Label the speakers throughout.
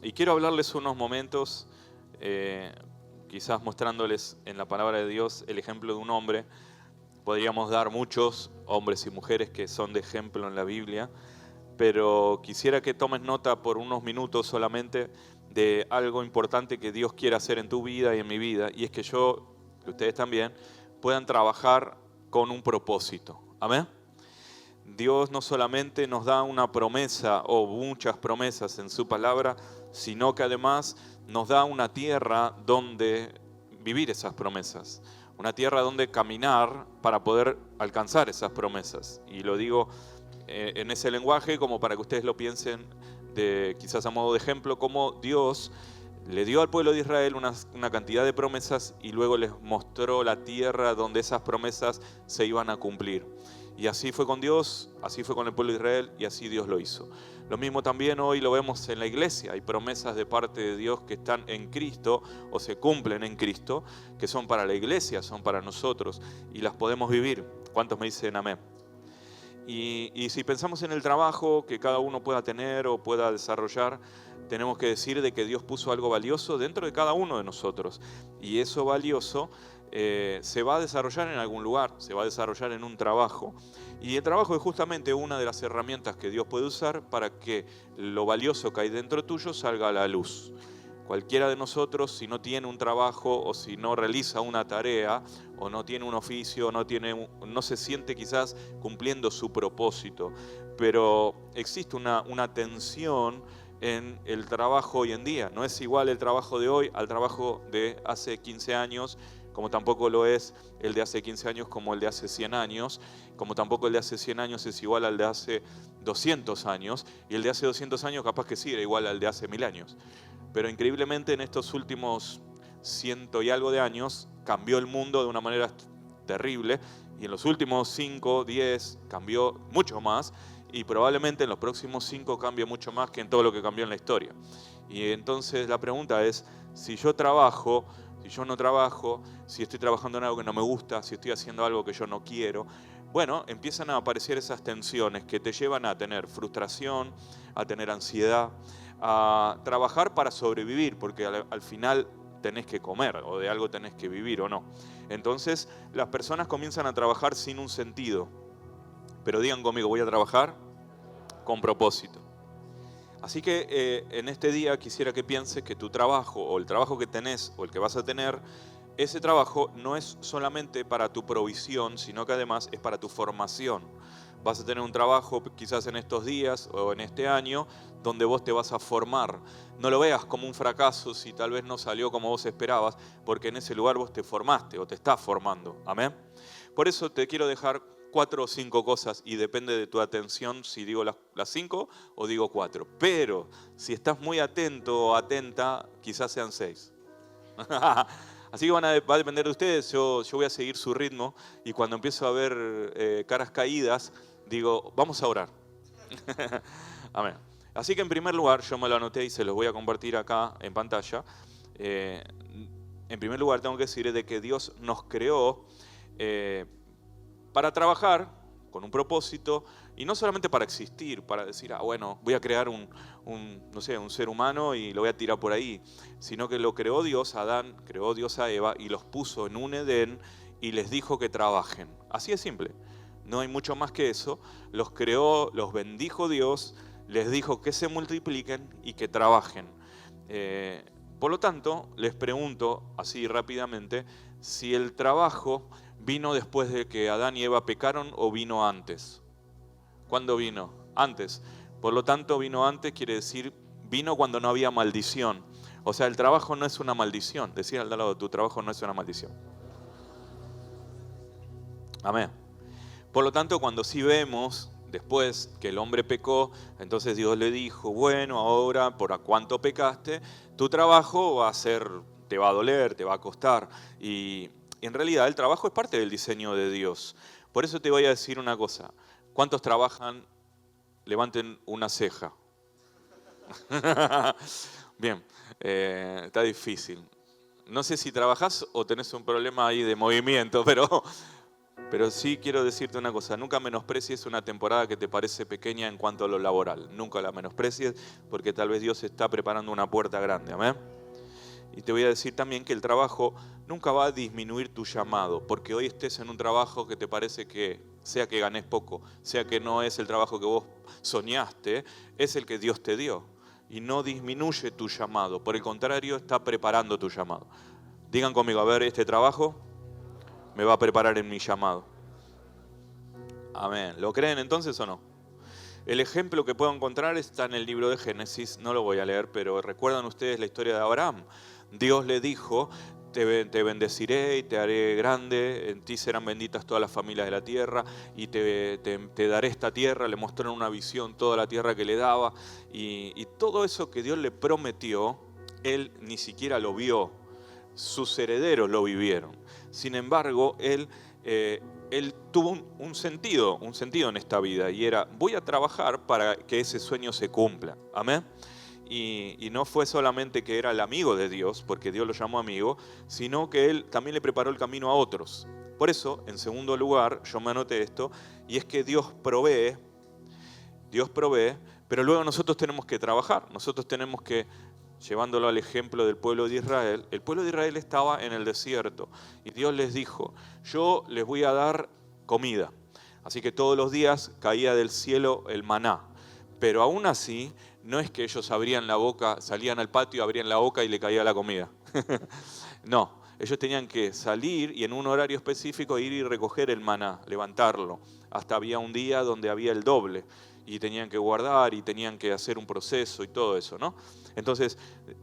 Speaker 1: Y quiero hablarles unos momentos, quizás mostrándoles en la palabra de Dios el ejemplo de un hombre. Podríamos dar muchos hombres y mujeres que son de ejemplo en la Biblia, pero quisiera que tomes nota por unos minutos solamente de algo importante que Dios quiere hacer en tu vida y en mi vida, y es que que ustedes también, puedan trabajar con un propósito. Amén. Dios no solamente nos da una promesa o muchas promesas en su palabra, sino que además nos da una tierra donde vivir esas promesas, una tierra donde caminar para poder alcanzar esas promesas. Y lo digo en ese lenguaje como para que ustedes lo piensen quizás a modo de ejemplo, como Dios le dio al pueblo de Israel una cantidad de promesas y luego les mostró la tierra donde esas promesas se iban a cumplir. Y así fue con Dios, así fue con el pueblo de Israel y así Dios lo hizo. Lo mismo también hoy lo vemos en la iglesia. Hay promesas de parte de Dios que están en Cristo o se cumplen en Cristo, que son para la iglesia, son para nosotros y las podemos vivir. ¿Cuántos me dicen amén? Y si pensamos en el trabajo que cada uno pueda tener o pueda desarrollar, tenemos que decir de que Dios puso algo valioso dentro de cada uno de nosotros. Y eso valioso se va a desarrollar en algún lugar, se va a desarrollar en un trabajo. Y el trabajo es justamente una de las herramientas que Dios puede usar para que lo valioso que hay dentro tuyo salga a la luz. Cualquiera de nosotros, si no tiene un trabajo o si no realiza una tarea o no tiene un oficio, no se siente quizás cumpliendo su propósito. Pero existe una tensión en el trabajo hoy en día. No es igual el trabajo de hoy al trabajo de hace 15 años, como tampoco lo es el de hace 15 años como el de hace 100 años, como tampoco el de hace 100 años es igual al de hace 200 años, y el de hace 200 años capaz que sí era igual al de hace 1000 años. Pero increíblemente en estos últimos 100 y algo de años cambió el mundo de una manera terrible, y en los últimos 5, 10 cambió mucho más, y probablemente en los próximos 5 cambie mucho más que en todo lo que cambió en la historia. Y entonces la pregunta es, si yo trabajo, si yo no trabajo, si estoy trabajando en algo que no me gusta, si estoy haciendo algo que yo no quiero, bueno, empiezan a aparecer esas tensiones que te llevan a tener frustración, a tener ansiedad, a trabajar para sobrevivir, porque al final tenés que comer o de algo tenés que vivir o no. Entonces las personas comienzan a trabajar sin un sentido. Pero digan conmigo, voy a trabajar con propósito. Así que en este día quisiera que pienses que tu trabajo o el trabajo que tenés o el que vas a tener, ese trabajo no es solamente para tu provisión, sino que además es para tu formación. Vas a tener un trabajo quizás en estos días o en este año donde vos te vas a formar. No lo veas como un fracaso si tal vez no salió como vos esperabas, porque en ese lugar vos te formaste o te estás formando. Amén. Por eso te quiero dejar 4 o 5 cosas y depende de tu atención si digo las 5 o digo 4. Pero si estás muy atento o atenta, quizás sean 6. Así que va a depender de ustedes. Yo voy a seguir su ritmo y cuando empiezo a ver caras caídas, digo, vamos a orar. Amén. Así que en primer lugar, yo me lo anoté y se los voy a compartir acá en pantalla. En primer lugar, tengo que decir de que Dios nos creó para trabajar con un propósito y no solamente para existir, para decir, bueno, voy a crear no sé, un ser humano y lo voy a tirar por ahí, sino que lo creó Dios a Adán, creó Dios a Eva y los puso en un Edén y les dijo que trabajen. Así es simple, no hay mucho más que eso. Los creó, los bendijo Dios, les dijo que se multipliquen y que trabajen. Por lo tanto, les pregunto así rápidamente, si el trabajo ¿vino después de que Adán y Eva pecaron o vino antes? ¿Cuándo vino? Antes. Por lo tanto, vino antes quiere decir, vino cuando no había maldición. O sea, el trabajo no es una maldición. Decir al lado, tu trabajo no es una maldición. Amén. Por lo tanto, cuando sí vemos después que el hombre pecó, entonces Dios le dijo, bueno, ahora por cuánto pecaste, tu trabajo va a ser, te va a doler, te va a costar. Y en realidad el trabajo es parte del diseño de Dios. Por eso te voy a decir una cosa. ¿Cuántos trabajan? Levanten una ceja. Bien, está difícil. No sé si trabajás o tenés un problema ahí de movimiento, pero Pero sí quiero decirte una cosa, nunca menosprecies una temporada que te parece pequeña en cuanto a lo laboral. Nunca la menosprecies porque tal vez Dios está preparando una puerta grande, amén. Y te voy a decir también que el trabajo nunca va a disminuir tu llamado, porque hoy estés en un trabajo que te parece que, sea que ganes poco, sea que no es el trabajo que vos soñaste, es el que Dios te dio. Y no disminuye tu llamado, por el contrario, está preparando tu llamado. Digan conmigo, a ver, este trabajo me va a preparar en mi llamado. Amén. ¿Lo creen entonces o no? El ejemplo que puedo encontrar está en el libro de Génesis, no lo voy a leer, pero ¿recuerdan ustedes la historia de Abraham? Dios le dijo, te bendeciré y te haré grande, en ti serán benditas todas las familias de la tierra y te daré esta tierra. Le mostró en una visión toda la tierra que le daba y todo eso que Dios le prometió, él ni siquiera lo vio, sus herederos lo vivieron. Sin embargo, él tuvo un sentido en esta vida y era, voy a trabajar para que ese sueño se cumpla. Amén. Y no fue solamente que era el amigo de Dios, porque Dios lo llamó amigo, sino que él también le preparó el camino a otros. Por eso, en segundo lugar, yo me anoté esto, y es que Dios provee, pero luego nosotros tenemos que trabajar, nosotros tenemos que, llevándolo al ejemplo del pueblo de Israel, el pueblo de Israel estaba en el desierto y Dios les dijo, yo les voy a dar comida. Así que todos los días caía del cielo el maná, pero aún así no es que ellos abrían la boca, salían al patio, abrían la boca y le caía la comida. No, ellos tenían que salir y en un horario específico ir y recoger el maná, levantarlo. Hasta había un día donde había el doble y tenían que guardar y tenían que hacer un proceso y todo eso, ¿no? Entonces,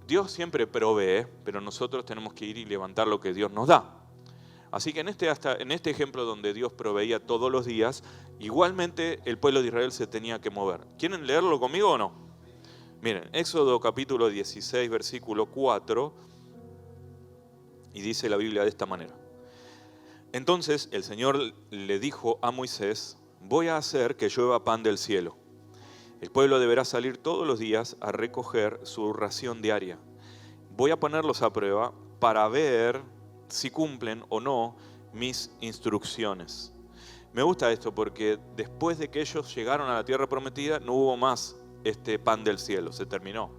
Speaker 1: Dios siempre provee, pero nosotros tenemos que ir y levantar lo que Dios nos da. Así que en este ejemplo donde Dios proveía todos los días, igualmente el pueblo de Israel se tenía que mover. ¿Quieren leerlo conmigo o no? Miren, Éxodo capítulo 16, versículo 4, y dice la Biblia de esta manera. Entonces el Señor le dijo a Moisés, voy a hacer que llueva pan del cielo. El pueblo deberá salir todos los días a recoger su ración diaria. Voy a ponerlos a prueba para ver si cumplen o no mis instrucciones. Me gusta esto porque después de que ellos llegaron a la tierra prometida, no hubo más este pan del cielo, se terminó.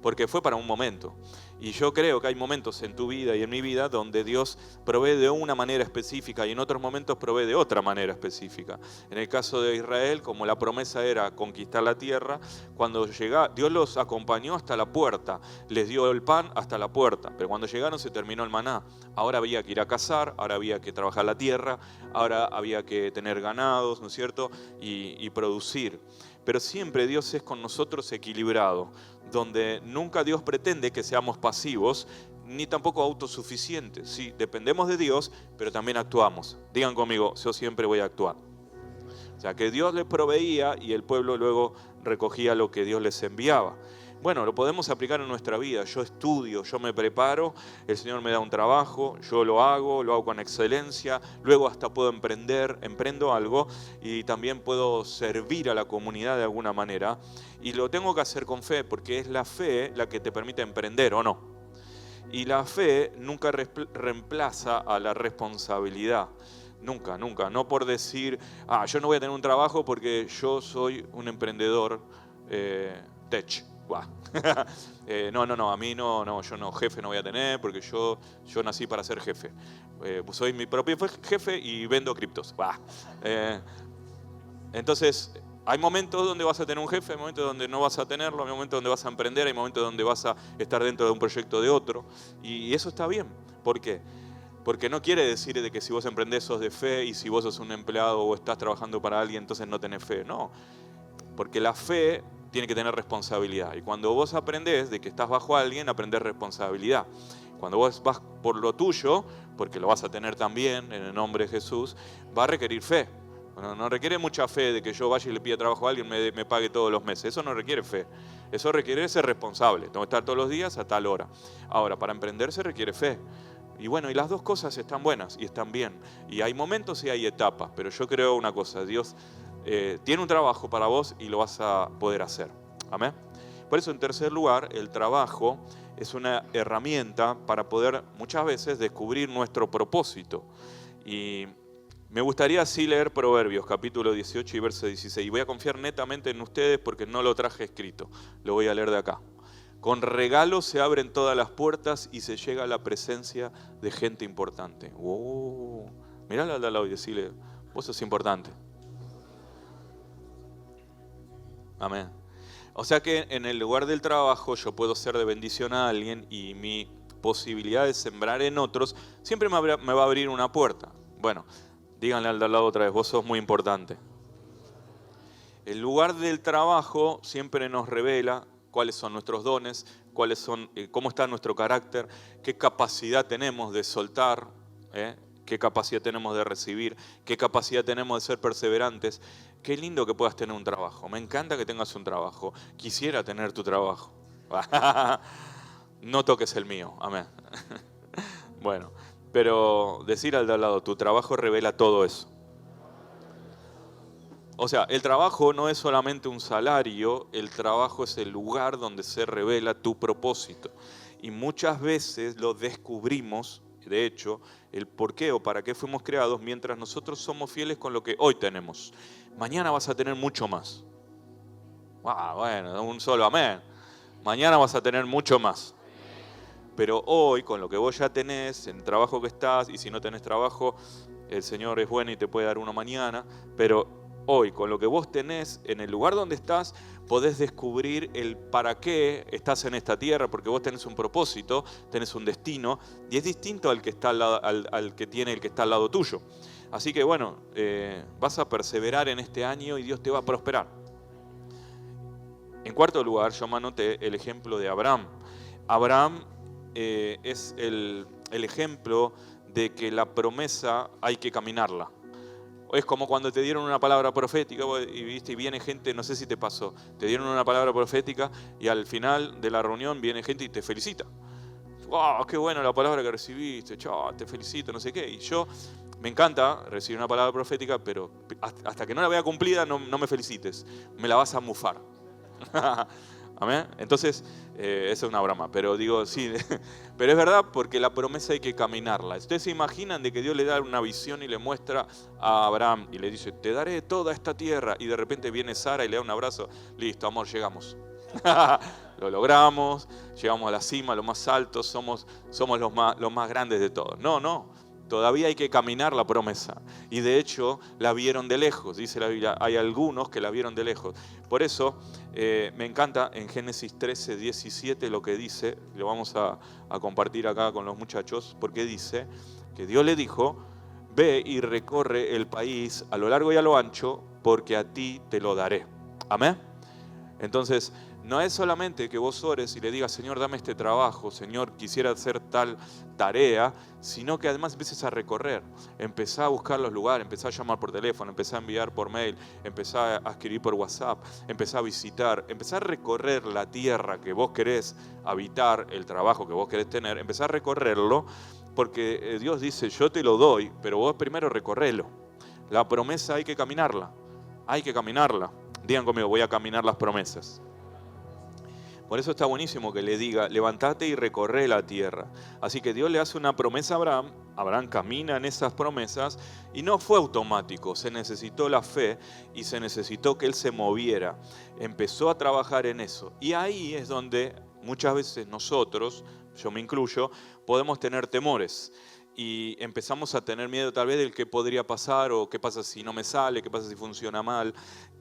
Speaker 1: Porque fue para un momento. Y yo creo que hay momentos en tu vida y en mi vida donde Dios provee de una manera específica y en otros momentos provee de otra manera específica. En el caso de Israel, como la promesa era conquistar la tierra, cuando llegaron, Dios los acompañó hasta la puerta, les dio el pan hasta la puerta, pero cuando llegaron se terminó el maná. Ahora había que ir a cazar, ahora había que trabajar la tierra, ahora había que tener ganados, ¿no es cierto? Y producir. Pero siempre Dios es con nosotros equilibrado, donde nunca Dios pretende que seamos pasivos, ni tampoco autosuficientes. Sí, dependemos de Dios, pero también actuamos. Digan conmigo, yo siempre voy a actuar. O sea, que Dios les proveía y el pueblo luego recogía lo que Dios les enviaba. Bueno, lo podemos aplicar en nuestra vida. Yo estudio, yo me preparo, el Señor me da un trabajo, yo lo hago con excelencia, luego hasta puedo emprendo algo y también puedo servir a la comunidad de alguna manera. Y lo tengo que hacer con fe, porque es la fe la que te permite emprender, ¿o no? Y la fe nunca reemplaza a la responsabilidad. Nunca, nunca. No por decir, yo no voy a tener un trabajo porque yo soy un emprendedor tech. No, a mí no, yo no, jefe no voy a tener porque yo nací para ser jefe. Soy mi propio jefe y vendo criptos. Entonces, hay momentos donde vas a tener un jefe, hay momentos donde no vas a tenerlo, hay momentos donde vas a emprender, hay momentos donde vas a estar dentro de un proyecto de otro. Y eso está bien. ¿Por qué? Porque no quiere decir de que si vos emprendés sos de fe y si vos sos un empleado o estás trabajando para alguien, entonces no tenés fe. No, porque la fe tiene que tener responsabilidad. Y cuando vos aprendés de que estás bajo alguien, aprendés responsabilidad. Cuando vos vas por lo tuyo, porque lo vas a tener también en el nombre de Jesús, va a requerir fe. Bueno, no requiere mucha fe de que yo vaya y le pida trabajo a alguien y me pague todos los meses. Eso no requiere fe. Eso requiere ser responsable. Tengo que estar todos los días a tal hora. Ahora, para emprender se requiere fe. Y bueno, y las dos cosas están buenas y están bien. Y hay momentos y hay etapas. Pero yo creo una cosa, Dios tiene un trabajo para vos y lo vas a poder hacer. Amén. Por eso, en tercer lugar, el trabajo es una herramienta para poder muchas veces descubrir nuestro propósito. Y Me gustaría así leer Proverbios, capítulo 18 y verso 16. Y voy a confiar netamente en ustedes porque no lo traje escrito. Lo voy a leer de acá. Con regalo se abren todas las puertas y se llega a la presencia de gente importante. Mirá al de al lado y decirle, vos sos importante. Amén. O sea que en el lugar del trabajo yo puedo ser de bendición a alguien y mi posibilidad de sembrar en otros siempre me va a abrir una puerta. Bueno, díganle al de al lado otra vez, vos sos muy importante. El lugar del trabajo siempre nos revela cuáles son nuestros dones, cuáles son, cómo está nuestro carácter, qué capacidad tenemos de soltar, qué capacidad tenemos de recibir, qué capacidad tenemos de ser perseverantes. Qué lindo que puedas tener un trabajo. Me encanta que tengas un trabajo. Quisiera tener tu trabajo. No toques el mío. Amén. Bueno, pero decir al de al lado, tu trabajo revela todo eso. O sea, el trabajo no es solamente un salario, el trabajo es el lugar donde se revela tu propósito. Y muchas veces lo descubrimos, de hecho, el por qué o para qué fuimos creados mientras nosotros somos fieles con lo que hoy tenemos. Mañana vas a tener mucho más. Bueno, un solo amén. Mañana vas a tener mucho más. Pero hoy, con lo que vos ya tenés, en el trabajo que estás, y si no tenés trabajo, el Señor es bueno y te puede dar uno mañana, pero hoy, con lo que vos tenés, en el lugar donde estás, podés descubrir el para qué estás en esta tierra, porque vos tenés un propósito, tenés un destino, y es distinto al que está al que tiene el que está al lado tuyo. Así que bueno, vas a perseverar en este año y Dios te va a prosperar. En cuarto lugar, yo me anoté el ejemplo de Abraham. Abraham es el ejemplo de que la promesa hay que caminarla. Es como cuando te dieron una palabra profética y viene gente, no sé si te pasó, te dieron una palabra profética y al final de la reunión viene gente y te felicita. ¡Wow! ¡Qué buena la palabra que recibiste! ¡Chao! Te felicito, no sé qué. Y yo, me encanta recibir una palabra profética, pero hasta que no la vea cumplida no me felicites. Me la vas a mufar. ¿Amén? Entonces, esa es una broma, pero digo, sí, pero es verdad porque la promesa hay que caminarla. ¿Ustedes se imaginan de que Dios le da una visión y le muestra a Abraham y le dice, te daré toda esta tierra, y de repente viene Sara y le da un abrazo? Listo, amor, llegamos. Lo logramos, llegamos a la cima, lo más alto, somos los más grandes de todos. No. Todavía hay que caminar la promesa. Y de hecho la vieron de lejos, dice la Biblia. Hay algunos que la vieron de lejos. Por eso me encanta en Génesis 13, 17 lo que dice. Lo vamos a compartir acá con los muchachos. Porque dice que Dios le dijo, ve y recorre el país a lo largo y a lo ancho, porque a ti te lo daré. Amén. Entonces, no es solamente que vos ores y le digas, Señor, dame este trabajo, Señor, quisiera hacer tal tarea, sino que además empieces a recorrer, empezá a buscar los lugares, empezá a llamar por teléfono, empezá a enviar por mail, empezá a escribir por WhatsApp, empezá a visitar, empezá a recorrer la tierra que vos querés habitar, el trabajo que vos querés tener, empezá a recorrerlo, porque Dios dice, yo te lo doy, pero vos primero recorrelo. La promesa hay que caminarla, hay que caminarla. Digan conmigo, voy a caminar las promesas. Por eso está buenísimo que le diga, levántate y recorre la tierra. Así que Dios le hace una promesa a Abraham, Abraham camina en esas promesas y no fue automático, se necesitó la fe y se necesitó que él se moviera. Empezó a trabajar en eso. Y ahí es donde muchas veces nosotros, yo me incluyo, podemos tener temores. Y empezamos a tener miedo tal vez del qué podría pasar o qué pasa si no me sale, qué pasa si funciona mal.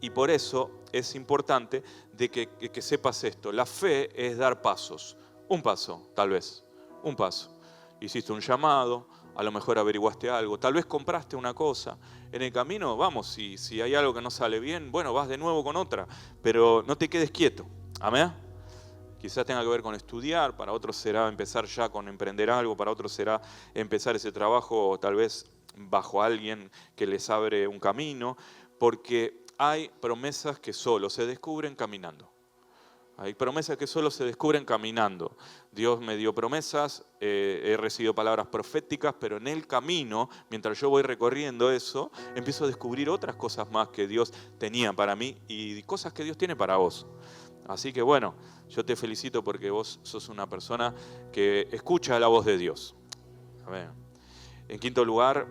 Speaker 1: Y por eso es importante de que sepas esto. La fe es dar pasos. Un paso, tal vez. Un paso. Hiciste un llamado, a lo mejor averiguaste algo, tal vez compraste una cosa. En el camino, vamos, si hay algo que no sale bien, bueno, vas de nuevo con otra. Pero no te quedes quieto. Amén. Quizás tenga que ver con estudiar, para otros será empezar ya con emprender algo, para otros será empezar ese trabajo o tal vez bajo alguien que les abre un camino, porque hay promesas que solo se descubren caminando. Hay promesas que solo se descubren caminando. Dios me dio promesas, he recibido palabras proféticas, pero en el camino, mientras yo voy recorriendo eso, empiezo a descubrir otras cosas más que Dios tenía para mí y cosas que Dios tiene para vos. Así que bueno, yo te felicito porque vos sos una persona que escucha la voz de Dios. Amén. En quinto lugar,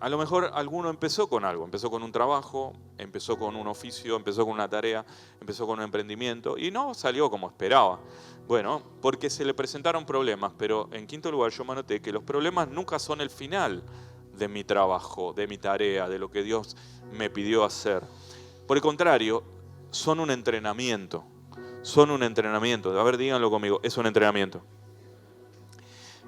Speaker 1: a lo mejor alguno empezó con algo, empezó con un trabajo, empezó con un oficio, empezó con una tarea, empezó con un emprendimiento y no salió como esperaba. Bueno, porque se le presentaron problemas, pero en quinto lugar yo me anoté que los problemas nunca son el final de mi trabajo, de mi tarea, de lo que Dios me pidió hacer. Por el contrario, son un entrenamiento. Son un entrenamiento. A ver, díganlo conmigo, es un entrenamiento.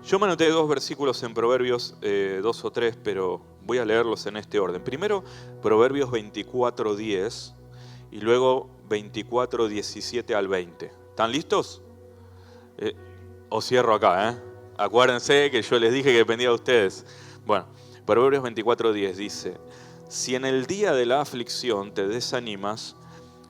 Speaker 1: Yo me anoté 2 versículos en Proverbios, 2 o 3, pero voy a leerlos en este orden. Primero, Proverbios 24:10 y luego 24:17 al 20. ¿Están listos? Os cierro acá, ¿eh? Acuérdense que yo les dije que dependía de ustedes. Bueno, Proverbios 24:10 dice: si en el día de la aflicción te desanimas,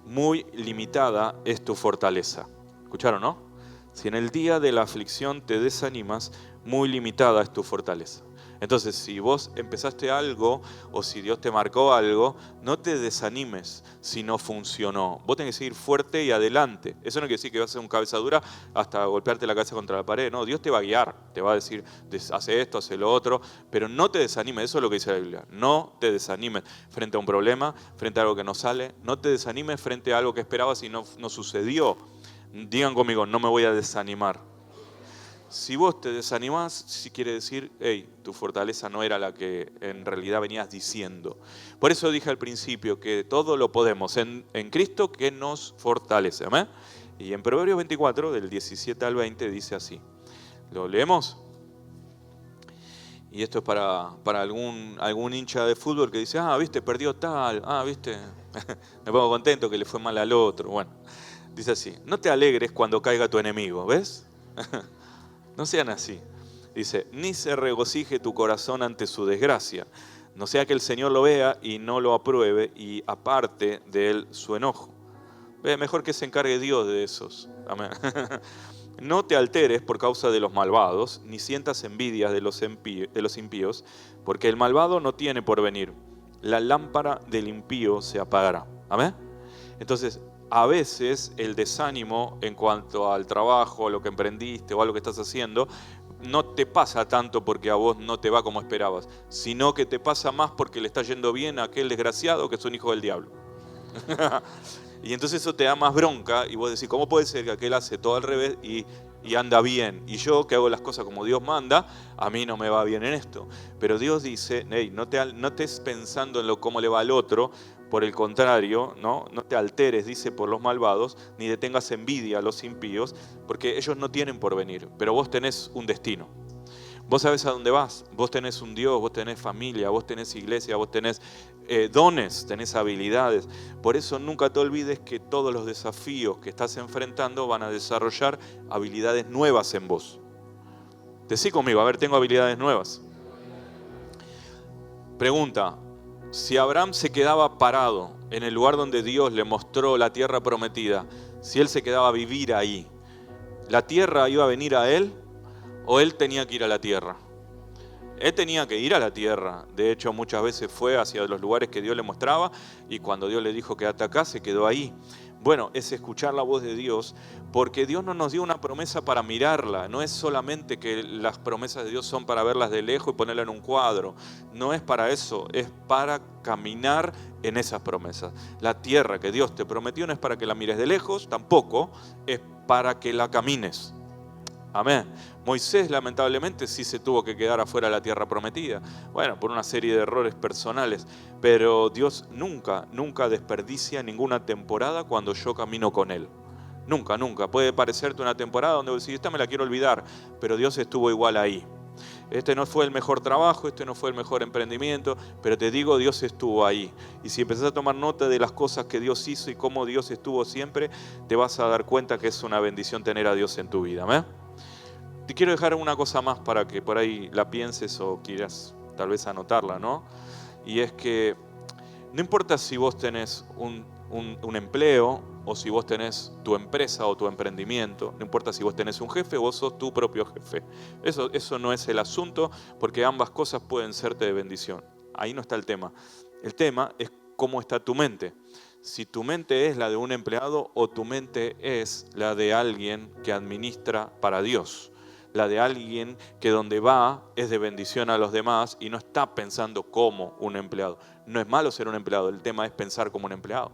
Speaker 1: muy limitada es tu fortaleza. ¿Escucharon, no? Si en el día de la aflicción te desanimas, muy limitada es tu fortaleza. Entonces, si vos empezaste algo o si Dios te marcó algo, no te desanimes si no funcionó. Vos tenés que seguir fuerte y adelante. Eso no quiere decir que vas a hacer un cabezadura hasta golpearte la cabeza contra la pared. No, Dios te va a guiar, te va a decir, hace esto, hace lo otro, pero no te desanimes. Eso es lo que dice la Biblia. No te desanimes frente a un problema, frente a algo que no sale. No te desanimes frente a algo que esperabas y no sucedió. Digan conmigo, no me voy a desanimar. Si vos te desanimás, sí quiere decir, hey, tu fortaleza no era la que en realidad venías diciendo. Por eso dije al principio que todo lo podemos en Cristo que nos fortalece. ¿Amén? Y en Proverbios 24, del 17 al 20, dice así. ¿Lo leemos? Y esto es para algún hincha de fútbol que dice, viste, perdió tal, viste, me pongo contento que le fue mal al otro. Bueno, dice así, no te alegres cuando caiga tu enemigo, ¿ves? No sean así. Dice, ni se regocije tu corazón ante su desgracia, no sea que el Señor lo vea y no lo apruebe y aparte de él su enojo. Mejor que se encargue Dios de esos. Amén. No te alteres por causa de los malvados, ni sientas envidias de los impíos, porque el malvado no tiene porvenir. La lámpara del impío se apagará. Amén. Entonces, a veces el desánimo en cuanto al trabajo, a lo que emprendiste o a lo que estás haciendo, no te pasa tanto porque a vos no te va como esperabas, sino que te pasa más porque le está yendo bien a aquel desgraciado que es un hijo del diablo. Y entonces eso te da más bronca y vos decís, ¿cómo puede ser que aquel hace todo al revés y anda bien? Y yo, que hago las cosas como Dios manda, a mí no me va bien en esto. Pero Dios dice, hey, no estés pensando en cómo le va al otro. Por el contrario, no te alteres, dice, por los malvados, ni le tengas envidia a los impíos, porque ellos no tienen porvenir, pero vos tenés un destino. Vos sabés a dónde vas, vos tenés un Dios, vos tenés familia, vos tenés iglesia, vos tenés dones, tenés habilidades. Por eso nunca te olvides que todos los desafíos que estás enfrentando van a desarrollar habilidades nuevas en vos. Decí conmigo, a ver, tengo habilidades nuevas. Pregunta, si Abraham se quedaba parado en el lugar donde Dios le mostró la tierra prometida, si él se quedaba a vivir ahí, ¿la tierra iba a venir a él o él tenía que ir a la tierra? Él tenía que ir a la tierra. De hecho, muchas veces fue hacia los lugares que Dios le mostraba y cuando Dios le dijo quédate acá, se quedó ahí. Bueno, es escuchar la voz de Dios, porque Dios no nos dio una promesa para mirarla. No es solamente que las promesas de Dios son para verlas de lejos y ponerlas en un cuadro. No es para eso, es para caminar en esas promesas. La tierra que Dios te prometió no es para que la mires de lejos, tampoco, es para que la camines. Amén. Moisés lamentablemente sí se tuvo que quedar afuera de la tierra prometida. Bueno, por una serie de errores personales. Pero Dios nunca desperdicia ninguna temporada cuando yo camino con Él. Nunca. Puede parecerte una temporada donde vos decís, esta me la quiero olvidar, pero Dios estuvo igual ahí. Este no fue el mejor trabajo, este no fue el mejor emprendimiento, pero te digo, Dios estuvo ahí. Y si empezás a tomar nota de las cosas que Dios hizo y cómo Dios estuvo siempre, te vas a dar cuenta que es una bendición tener a Dios en tu vida. ¿Amén? Te quiero dejar una cosa más para que por ahí la pienses o quieras tal vez anotarla, ¿no? Y es que no importa si vos tenés un empleo o si vos tenés tu empresa o tu emprendimiento, no importa si vos tenés un jefe o vos sos tu propio jefe. Eso no es el asunto, porque ambas cosas pueden serte de bendición. Ahí no está el tema. El tema es cómo está tu mente. Si tu mente es la de un empleado o tu mente es la de alguien que administra para Dios. la de alguien que donde va es de bendición a los demás y no está pensando como un empleado. No es malo ser un empleado, el tema es pensar como un empleado.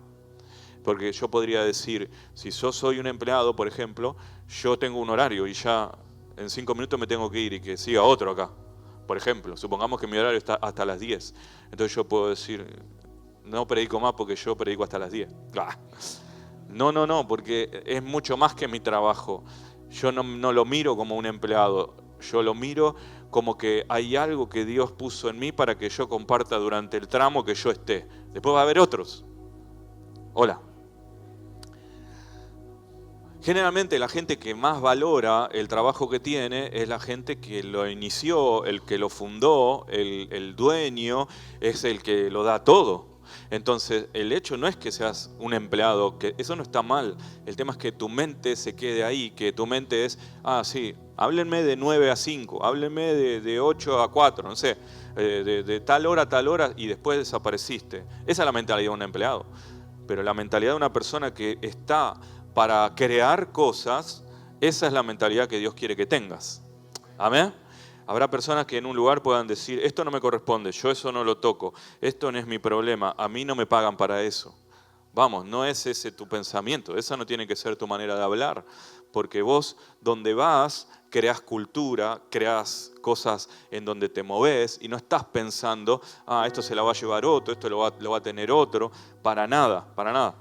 Speaker 1: Porque yo podría decir, si yo soy un empleado, por ejemplo, yo tengo un horario y ya en 5 minutos me tengo que ir y que siga otro acá. Por ejemplo, supongamos que mi horario está hasta las 10. Entonces yo puedo decir, no predico más porque yo predico hasta las 10. No, porque es mucho más que mi trabajo. Yo no lo miro como un empleado, yo lo miro como que hay algo que Dios puso en mí para que yo comparta durante el tramo que yo esté. Después va a haber otros. Hola. Generalmente la gente que más valora el trabajo que tiene es la gente que lo inició, el que lo fundó, el dueño, es el que lo da todo. Entonces el hecho no es que seas un empleado, que eso no está mal. El tema es que tu mente se quede ahí, que tu mente es, sí, háblenme de 9 a 5, háblenme de 8 a 4, no sé, de tal hora a tal hora y después desapareciste. Esa es la mentalidad de un empleado. Pero la mentalidad de una persona que está para crear cosas, esa es la mentalidad que Dios quiere que tengas. Amén. Habrá personas que en un lugar puedan decir, esto no me corresponde, yo eso no lo toco, esto no es mi problema, a mí no me pagan para eso. Vamos, no es ese tu pensamiento, esa no tiene que ser tu manera de hablar, porque vos donde vas creás cultura, creás cosas en donde te movés y no estás pensando, esto se la va a llevar otro, esto lo va a tener otro, para nada, para nada.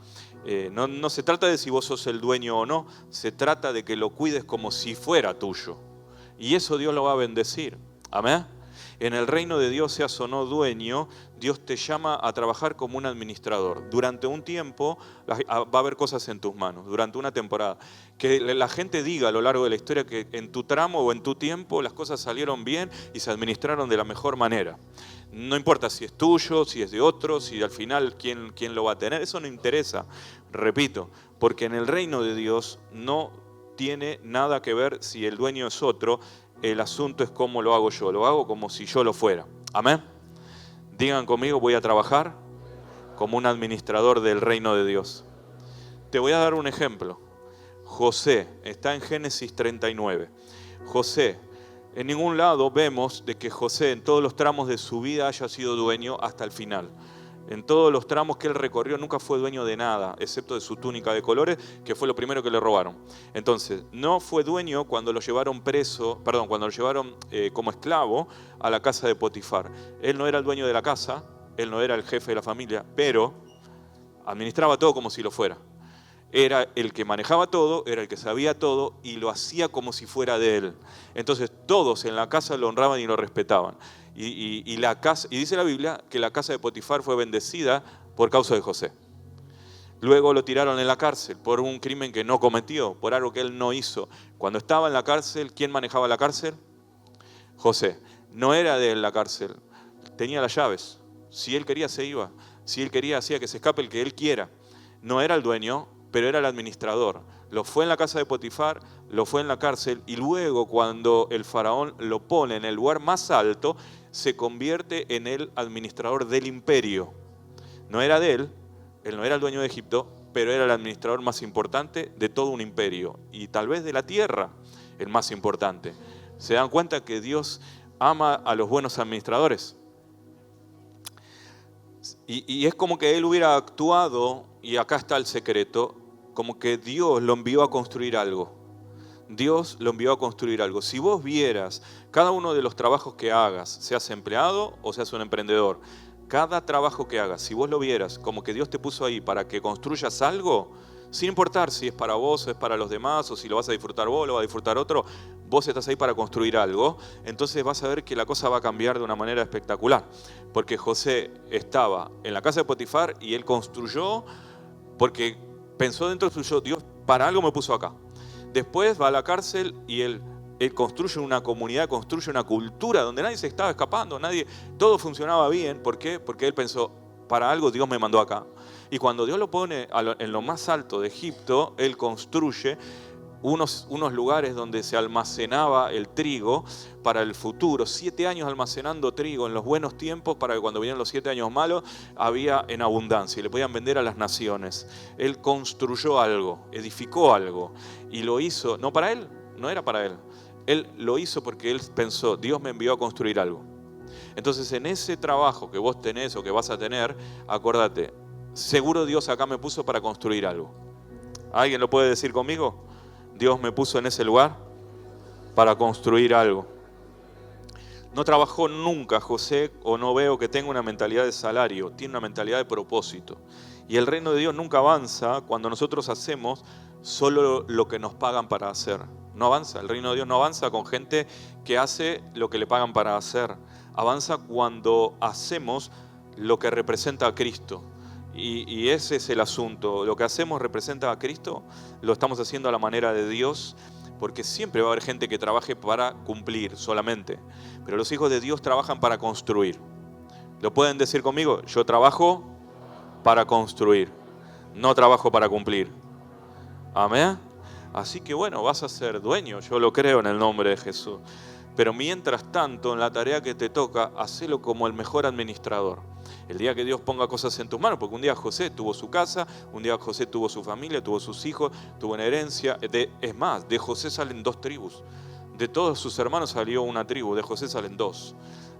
Speaker 1: No se trata de si vos sos el dueño o no, se trata de que lo cuides como si fuera tuyo. Y eso Dios lo va a bendecir. Amén. En el reino de Dios, seas o no dueño, Dios te llama a trabajar como un administrador. Durante un tiempo va a haber cosas en tus manos, durante una temporada. Que la gente diga a lo largo de la historia que en tu tramo o en tu tiempo las cosas salieron bien y se administraron de la mejor manera. No importa si es tuyo, si es de otro, si al final quién lo va a tener, eso no interesa. Repito, porque en el reino de Dios no tiene nada que ver si el dueño es otro, el asunto es cómo lo hago yo, lo hago como si yo lo fuera. Amén. Digan conmigo, voy a trabajar como un administrador del reino de Dios. Te voy a dar un ejemplo. José, está en Génesis 39. José, en ningún lado vemos de que José en todos los tramos de su vida haya sido dueño hasta el final. En todos los tramos que él recorrió nunca fue dueño de nada, excepto de su túnica de colores, que fue lo primero que le robaron. Entonces, no fue dueño cuando lo llevaron cuando lo llevaron como esclavo a la casa de Potifar. Él no era el dueño de la casa, él no era el jefe de la familia, pero administraba todo como si lo fuera. Era el que manejaba todo, era el que sabía todo y lo hacía como si fuera de él. Entonces todos en la casa lo honraban y lo respetaban. Y dice la Biblia que la casa de Potifar fue bendecida por causa de José. Luego lo tiraron en la cárcel por un crimen que no cometió, por algo que él no hizo. Cuando estaba en la cárcel, ¿quién manejaba la cárcel? José. No era de él la cárcel, tenía las llaves. Si él quería se iba, si él quería hacía que se escape el que él quiera. No era el dueño, pero era el administrador. Lo fue en la casa de Potifar, lo fue en la cárcel y luego cuando el faraón lo pone en el lugar más alto, se convierte en el administrador del imperio. No era de él no era el dueño de Egipto, pero era el administrador más importante de todo un imperio y tal vez de la tierra el más importante. ¿Se dan cuenta que Dios ama a los buenos administradores? Y es como que él hubiera actuado, y acá está el secreto, como que Dios lo envió a construir algo. Dios lo envió a construir algo. Si vos vieras cada uno de los trabajos que hagas, seas empleado o seas un emprendedor, cada trabajo que hagas, si vos lo vieras como que Dios te puso ahí para que construyas algo, sin importar si es para vos o es para los demás, o si lo vas a disfrutar vos o lo va a disfrutar otro, vos estás ahí para construir algo, entonces vas a ver que la cosa va a cambiar de una manera espectacular. Porque José estaba en la casa de Potifar y él construyó porque pensó dentro suyo, Dios para algo me puso acá. Después va a la cárcel y él construye una comunidad, construye una cultura donde nadie se estaba escapando, todo funcionaba bien. ¿Por qué? Porque él pensó, para algo Dios me mandó acá. Y cuando Dios lo pone en lo más alto de Egipto, él construye unos lugares donde se almacenaba el trigo para el futuro. 7 años almacenando trigo en los buenos tiempos para que cuando vinieran los 7 años malos había en abundancia y le podían vender a las naciones. Él construyó algo, edificó algo y lo hizo, no para él, no era para él. Él lo hizo porque él pensó, Dios me envió a construir algo. Entonces en ese trabajo que vos tenés o que vas a tener, acuérdate, seguro Dios acá me puso para construir algo. ¿Alguien lo puede decir conmigo? Dios me puso en ese lugar para construir algo. No trabajó nunca José, o no veo que tenga una mentalidad de salario, tiene una mentalidad de propósito. Y el reino de Dios nunca avanza cuando nosotros hacemos solo lo que nos pagan para hacer. No avanza, el reino de Dios no avanza con gente que hace lo que le pagan para hacer. Avanza cuando hacemos lo que representa a Cristo. Y ese es el asunto. Lo que hacemos representa a Cristo, lo estamos haciendo a la manera de Dios, porque siempre va a haber gente que trabaje para cumplir solamente. Pero los hijos de Dios trabajan para construir. ¿Lo pueden decir conmigo? Yo trabajo para construir, no trabajo para cumplir. Amén. Así que bueno, vas a ser dueño, yo lo creo en el nombre de Jesús. Pero mientras tanto, en la tarea que te toca, hacelo como el mejor administrador. El día que Dios ponga cosas en tus manos, porque un día José tuvo su casa, un día José tuvo su familia, tuvo sus hijos, tuvo una herencia. Es más, de José salen 2 tribus. De todos sus hermanos salió una tribu, de José salen 2.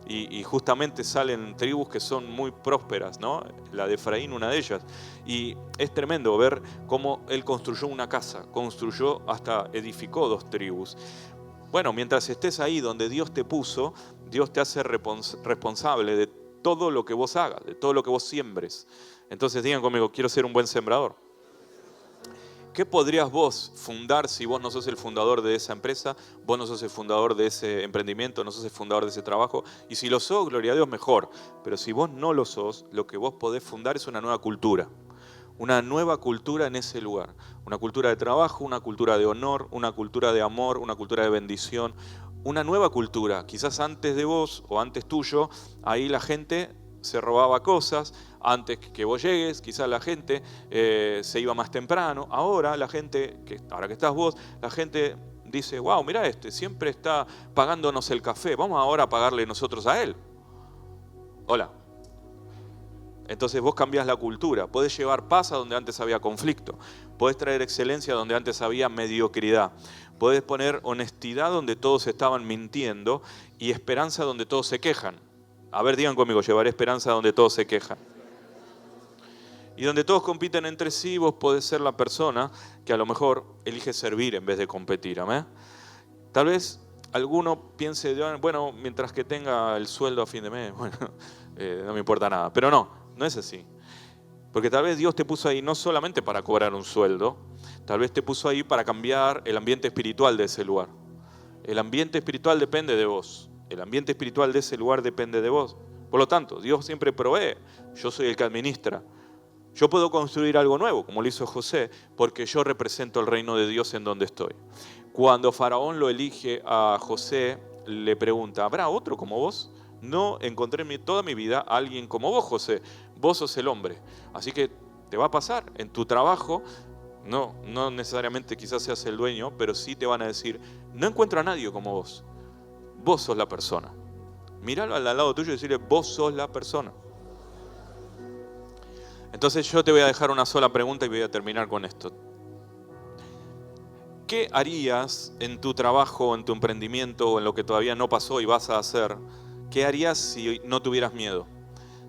Speaker 1: Y justamente salen tribus que son muy prósperas, ¿no? La de Efraín, una de ellas. Y es tremendo ver cómo él construyó una casa, construyó hasta edificó 2 tribus. Bueno, mientras estés ahí donde Dios te puso, Dios te hace responsable de todo lo que vos hagas, de todo lo que vos siembres. Entonces digan conmigo, quiero ser un buen sembrador. ¿Qué podrías vos fundar si vos no sos el fundador de esa empresa? Vos no sos el fundador de ese emprendimiento, no sos el fundador de ese trabajo. Y si lo sos, gloria a Dios, mejor. Pero si vos no lo sos, lo que vos podés fundar es una nueva cultura. Una nueva cultura en ese lugar. Una cultura de trabajo, una cultura de honor, una cultura de amor, una cultura de bendición. Una nueva cultura. Quizás antes de vos o antes tuyo, ahí la gente se robaba cosas. Antes que vos llegues, quizás la gente se iba más temprano. Ahora la gente, ahora que estás vos, la gente dice, wow, mira siempre está pagándonos el café. Vamos ahora a pagarle nosotros a él. Hola. Entonces vos cambiás la cultura. Podés llevar paz a donde antes había conflicto. Podés traer excelencia donde antes había mediocridad. Podés poner honestidad donde todos estaban mintiendo y esperanza donde todos se quejan. A ver, digan conmigo, llevaré esperanza donde todos se quejan. Y donde todos compiten entre sí, vos podés ser la persona que a lo mejor elige servir en vez de competir. ¿Amén? Tal vez alguno piense, bueno, mientras que tenga el sueldo a fin de mes, bueno, no me importa nada. Pero no es así. Porque tal vez Dios te puso ahí no solamente para cobrar un sueldo, tal vez te puso ahí para cambiar el ambiente espiritual de ese lugar. El ambiente espiritual depende de vos. El ambiente espiritual de ese lugar depende de vos. Por lo tanto, Dios siempre provee. Yo soy el que administra. Yo puedo construir algo nuevo, como lo hizo José, porque yo represento el reino de Dios en donde estoy. Cuando Faraón lo elige a José, le pregunta, ¿habrá otro como vos? No encontré en toda mi vida a alguien como vos, José. Vos sos el hombre. Así que te va a pasar en tu trabajo. No necesariamente quizás seas el dueño, pero sí te van a decir, no encuentro a nadie como vos. Vos sos la persona. Míralo al lado tuyo y decirle, vos sos la persona. Entonces yo te voy a dejar una sola pregunta y voy a terminar con esto. ¿Qué harías en tu trabajo, en tu emprendimiento o en lo que todavía no pasó y vas a hacer? ¿Qué harías si no tuvieras miedo?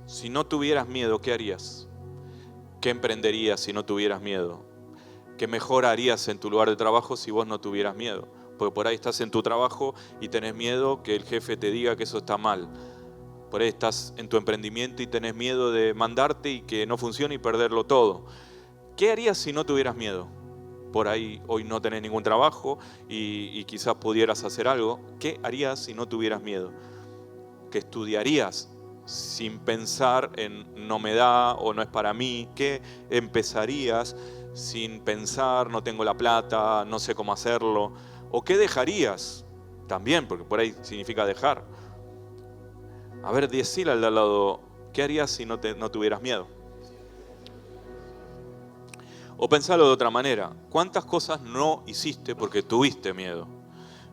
Speaker 1: Si no tuvieras miedo, ¿qué harías? ¿Qué emprenderías si no tuvieras miedo? ¿Qué mejor harías en tu lugar de trabajo si vos no tuvieras miedo? Porque por ahí estás en tu trabajo y tenés miedo que el jefe te diga que eso está mal. Por ahí estás en tu emprendimiento y tenés miedo de mandarte y que no funcione y perderlo todo. ¿Qué harías si no tuvieras miedo? Por ahí hoy no tenés ningún trabajo y quizás pudieras hacer algo. ¿Qué harías si no tuvieras miedo? ¿Qué estudiarías sin pensar en no me da o no es para mí? ¿Qué empezarías sin pensar no tengo la plata, no sé cómo hacerlo? ¿O qué dejarías? También, porque por ahí significa dejar. A ver, decile al de al lado, ¿qué harías si no tuvieras miedo? O pensalo de otra manera, ¿cuántas cosas no hiciste porque tuviste miedo?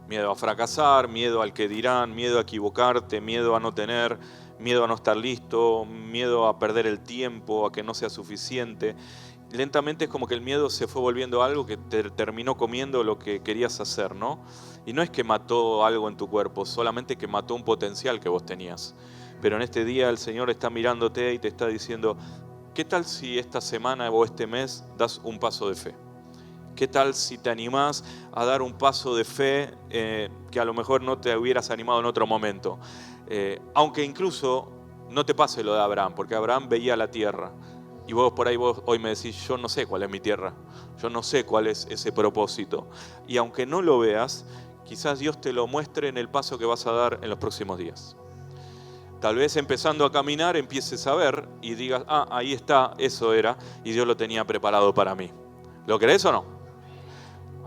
Speaker 1: Miedo a fracasar, miedo al que dirán, miedo a equivocarte, miedo a no tener, miedo a no estar listo, miedo a perder el tiempo, a que no sea suficiente. lentamente es como que el miedo se fue volviendo algo que te terminó comiendo lo que querías hacer, ¿no? Y no es que mató algo en tu cuerpo, solamente que mató un potencial que vos tenías. Pero en este día el Señor está mirándote y te está diciendo, ¿qué tal si esta semana o este mes das un paso de fe? ¿Qué tal si te animás a dar un paso de fe que a lo mejor no te hubieras animado en otro momento? Aunque incluso no te pase lo de Abraham, porque Abraham veía la tierra. Y vos por ahí hoy me decís, yo no sé cuál es mi tierra, yo no sé cuál es ese propósito. Y aunque no lo veas, quizás Dios te lo muestre en el paso que vas a dar en los próximos días. Tal vez empezando a caminar empieces a ver y digas, ahí está, eso era, y Dios lo tenía preparado para mí. ¿Lo crees o no?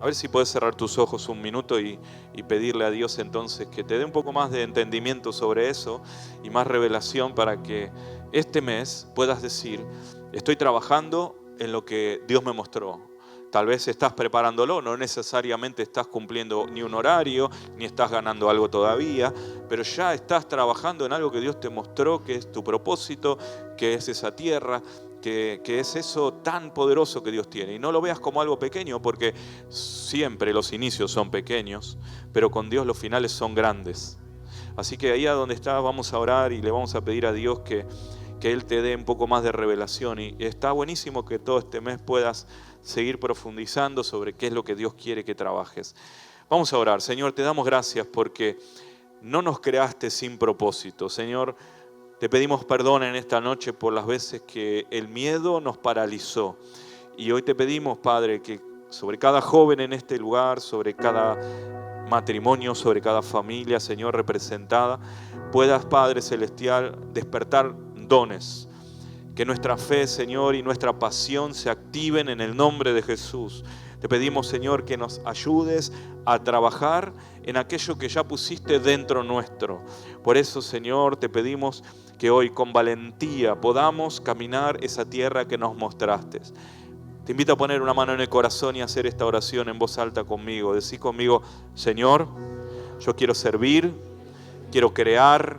Speaker 1: A ver si puedes cerrar tus ojos un minuto y pedirle a Dios entonces que te dé un poco más de entendimiento sobre eso y más revelación para que este mes puedas decir, estoy trabajando en lo que Dios me mostró. Tal vez estás preparándolo, no necesariamente estás cumpliendo ni un horario, ni estás ganando algo todavía, pero ya estás trabajando en algo que Dios te mostró, que es tu propósito, que es esa tierra, que es eso tan poderoso que Dios tiene. Y no lo veas como algo pequeño, porque siempre los inicios son pequeños, pero con Dios los finales son grandes. Así que ahí a donde estás vamos a orar y le vamos a pedir a Dios que Él te dé un poco más de revelación. Y está buenísimo que todo este mes puedas seguir profundizando sobre qué es lo que Dios quiere que trabajes. Vamos a orar. Señor, te damos gracias porque no nos creaste sin propósito. Señor, te pedimos perdón en esta noche por las veces que el miedo nos paralizó. Y hoy te pedimos, Padre, que sobre cada joven en este lugar, sobre cada matrimonio, sobre cada familia, Señor, representada, puedas, Padre Celestial, despertar dones. Que nuestra fe, Señor, y nuestra pasión se activen en el nombre de Jesús. Te pedimos, Señor, que nos ayudes a trabajar en aquello que ya pusiste dentro nuestro. Por eso, Señor, te pedimos que hoy con valentía podamos caminar esa tierra que nos mostraste. Te invito a poner una mano en el corazón y hacer esta oración en voz alta conmigo. Decí conmigo, Señor, yo quiero servir, quiero crear,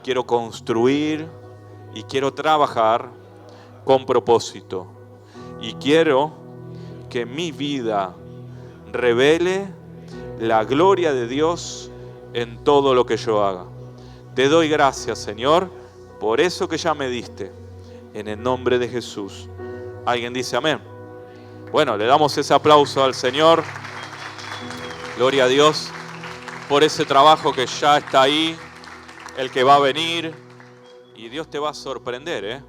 Speaker 1: quiero construir y quiero trabajar con propósito. Y quiero que mi vida revele la gloria de Dios en todo lo que yo haga. Te doy gracias, Señor, por eso que ya me diste. En el nombre de Jesús. ¿Alguien dice amén? Bueno, le damos ese aplauso al Señor. Gloria a Dios por ese trabajo que ya está ahí, el que va a venir. Y Dios te va a sorprender, ¿eh?